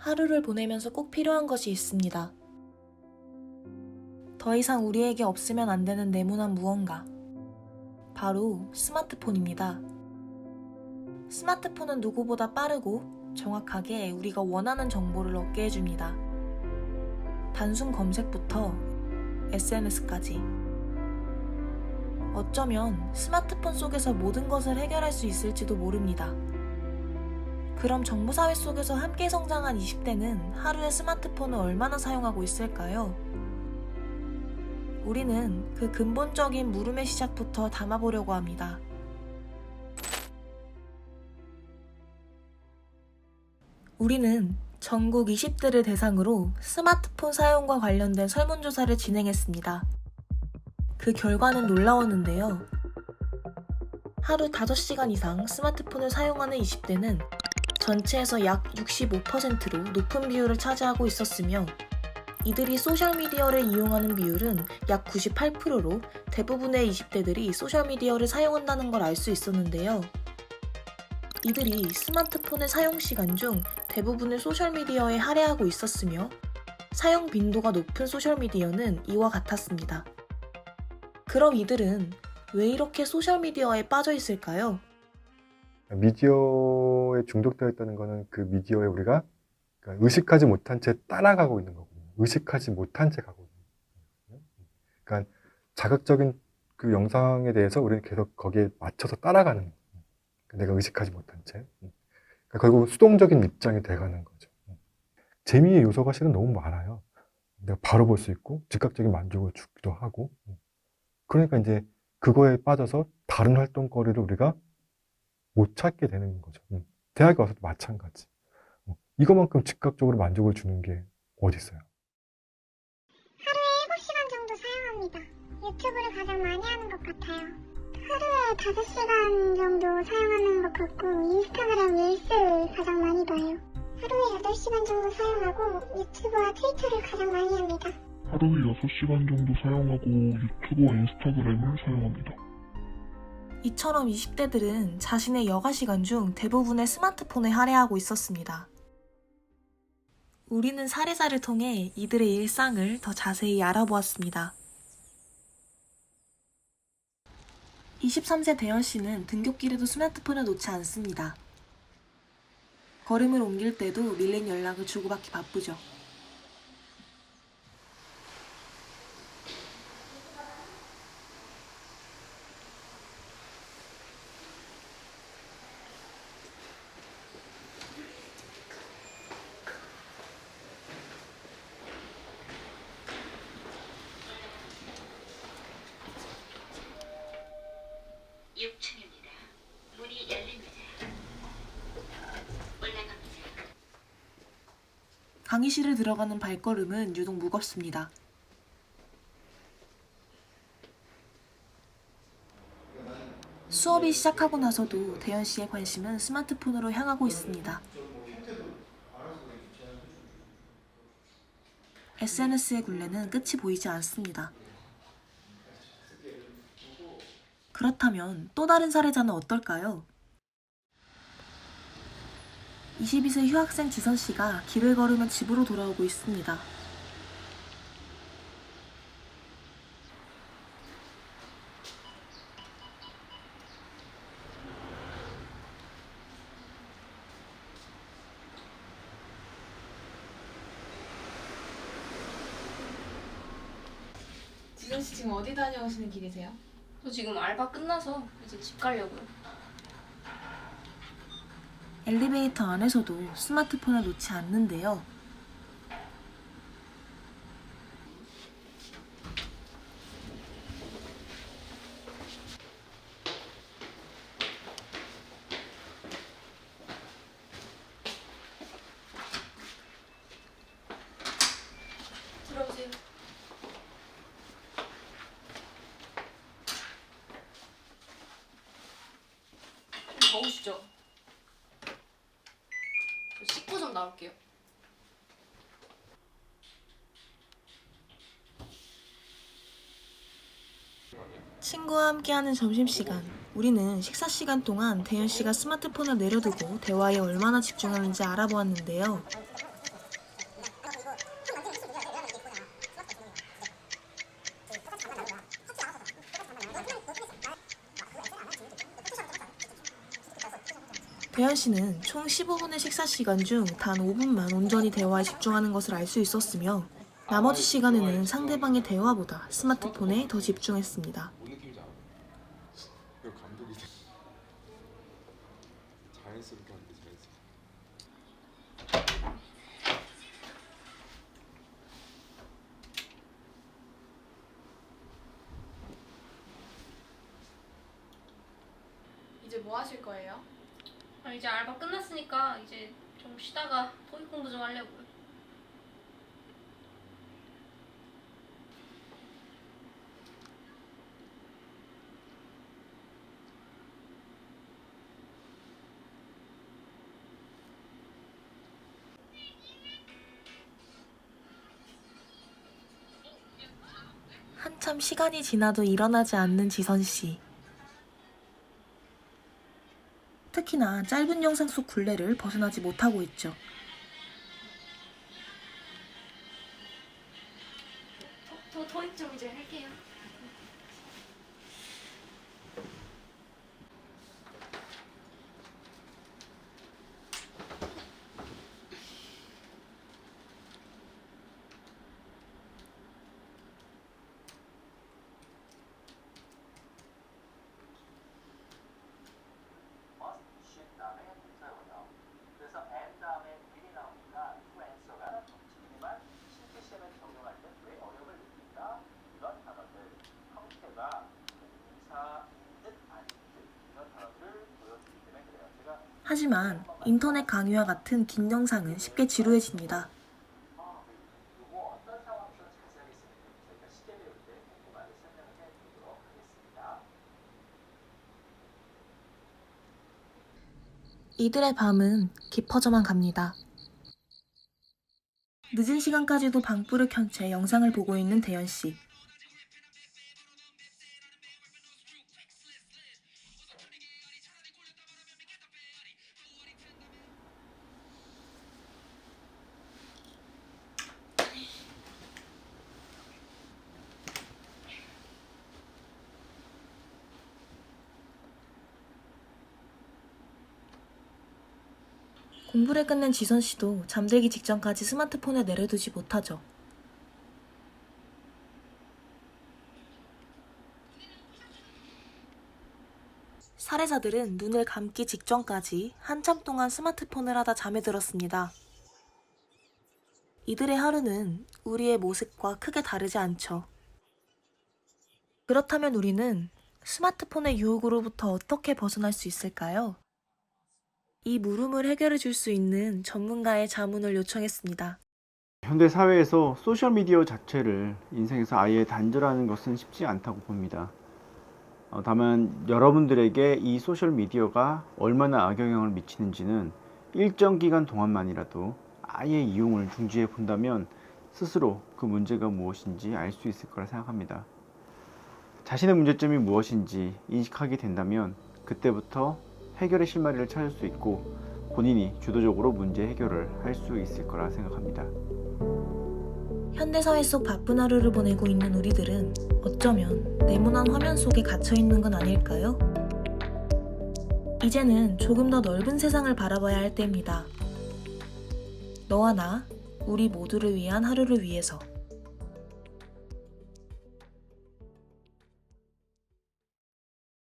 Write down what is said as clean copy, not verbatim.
하루를 보내면서 꼭 필요한 것이 있습니다. 더 이상 우리에게 없으면 안 되는 네모난 무언가. 바로 스마트폰입니다. 스마트폰은 누구보다 빠르고 정확하게 우리가 원하는 정보를 얻게 해줍니다. 단순 검색부터 SNS까지. 어쩌면 스마트폰 속에서 모든 것을 해결할 수 있을지도 모릅니다. 그럼 정보사회 속에서 함께 성장한 20대는 하루에 스마트폰을 얼마나 사용하고 있을까요? 우리는 그 근본적인 물음의 시작부터 담아보려고 합니다. 우리는 전국 20대를 대상으로 스마트폰 사용과 관련된 설문조사를 진행했습니다. 그 결과는 놀라웠는데요. 하루 5시간 이상 스마트폰을 사용하는 20대는 전체에서 약 65%로 높은 비율을 차지하고 있었으며 이들이 소셜미디어를 이용하는 비율은 약 98%로 대부분의 20대들이 소셜미디어를 사용한다는 걸 알 수 있었는데요. 이들이 스마트폰의 사용 시간 중 대부분을 소셜미디어에 할애하고 있었으며 사용 빈도가 높은 소셜미디어는 이와 같았습니다. 그럼 이들은 왜 이렇게 소셜미디어에 빠져 있을까요? 미디어에 중독되어 있다는 것은 그 미디어에 우리가 의식하지 못한 채 따라가고 있는 거거든요. 의식하지 못한 채 가고 있는 거거든요. 그러니까 자극적인 그 영상에 대해서 우리는 계속 거기에 맞춰서 따라가는 거예요. 내가 의식하지 못한 채. 그러니까 결국 수동적인 입장이 돼가는 거죠. 재미의 요소가 실은 너무 많아요. 내가 바로 볼 수 있고 즉각적인 만족을 주기도 하고. 그러니까 이제 그거에 빠져서 다른 활동거리를 우리가 못 찾게 되는 거죠. 대학에 와서도 마찬가지. 이것만큼 즉각적으로 만족을 주는 게 어디 있어요? 하루에 7시간 정도 사용합니다. 유튜브를 가장 많이 하는 것 같아요. 하루에 5시간 정도 사용하는 것 같고 인스타그램 릴스를 가장 많이 봐요. 하루에 8시간 정도 사용하고 유튜브와 트위터를 가장 많이 합니다. 하루에 6시간 정도 사용하고 유튜브와 인스타그램을 사용합니다. 이처럼 20대들은 자신의 여가 시간 중 대부분의 스마트폰에 할애하고 있었습니다. 우리는 사례자를 통해 이들의 일상을 더 자세히 알아보았습니다. 23세 대현 씨는 등굣길에도 스마트폰을 놓지 않습니다. 걸음을 옮길 때도 밀린 연락을 주고받기 바쁘죠. 문이 열립니다. 올라갑니다. 강의실을 들어가는 발걸음은 유독 무겁습니다. 수업이 시작하고 나서도 대현 씨의 관심은 스마트폰으로 향하고 있습니다. SNS의 굴레는 끝이 보이지 않습니다. 그렇다면 또 다른 사례자는 어떨까요? 22세 휴학생 지선 씨가 길을 걸으며 집으로 돌아오고 있습니다. 지선 씨 지금 어디 다녀오시는 길이세요? 저 지금 알바 끝나서 이제 집 가려고요. 엘리베이터 안에서도 스마트폰을 놓지 않는데요. 들어오세요. 더우시죠? 저 씻고 좀 나올게요. 친구와 함께하는 점심시간. 우리는 식사 시간 동안 대현 씨가 스마트폰을 내려두고 대화에 얼마나 집중하는지 알아보았는데요. 대현 씨는 총 15분의 식사 시간 중 단 5분만 온전히 대화에 집중하는 것을 알 수 있었으며 나머지 시간에는 상대방의 대화보다 스마트폰에 더 집중했습니다. 뭔 느낌인지 알아? 이거 감독이 돼. 자연스럽게 하는데 자연스럽게. 이제 뭐 하실 거예요? 이제 알바 끝났으니까 이제 좀 쉬다가 토익 공부 좀 하려고요. 한참 시간이 지나도 일어나지 않는 지선 씨. 특히나 짧은 영상 속 굴레를 벗어나지 못하고 있죠. 토익 좀 이제 할게요. 하지만 인터넷 강의와 같은 긴 영상은 쉽게 지루해집니다. 이들의 밤은 깊어져만 갑니다. 늦은 시간까지도 방불을 켠 채 영상을 보고 있는 대현 씨. 공부를 끝낸 지선 씨도 잠들기 직전까지 스마트폰을 내려두지 못하죠. 살해자들은 눈을 감기 직전까지 한참 동안 스마트폰을 하다 잠에 들었습니다. 이들의 하루는 우리의 모습과 크게 다르지 않죠. 그렇다면 우리는 스마트폰의 유혹으로부터 어떻게 벗어날 수 있을까요? 이 물음을 해결해 줄 수 있는 전문가의 자문을 요청했습니다. 현대 사회에서 소셜미디어 자체를 인생에서 아예 단절하는 것은 쉽지 않다고 봅니다. 다만 여러분들에게 이 소셜미디어가 얼마나 악영향을 미치는지는 일정 기간 동안만이라도 아예 이용을 중지해 본다면 스스로 그 문제가 무엇인지 알 수 있을 거라 생각합니다. 자신의 문제점이 무엇인지 인식하게 된다면 그때부터 해결의 실마리를 찾을 수 있고 본인이 주도적으로 문제 해결을 할 수 있을 거라 생각합니다. 현대사회 속 바쁜 하루를 보내고 있는 우리들은 어쩌면 네모난 화면 속에 갇혀있는 건 아닐까요? 이제는 조금 더 넓은 세상을 바라봐야 할 때입니다. 너와 나, 우리 모두를 위한 하루를 위해서.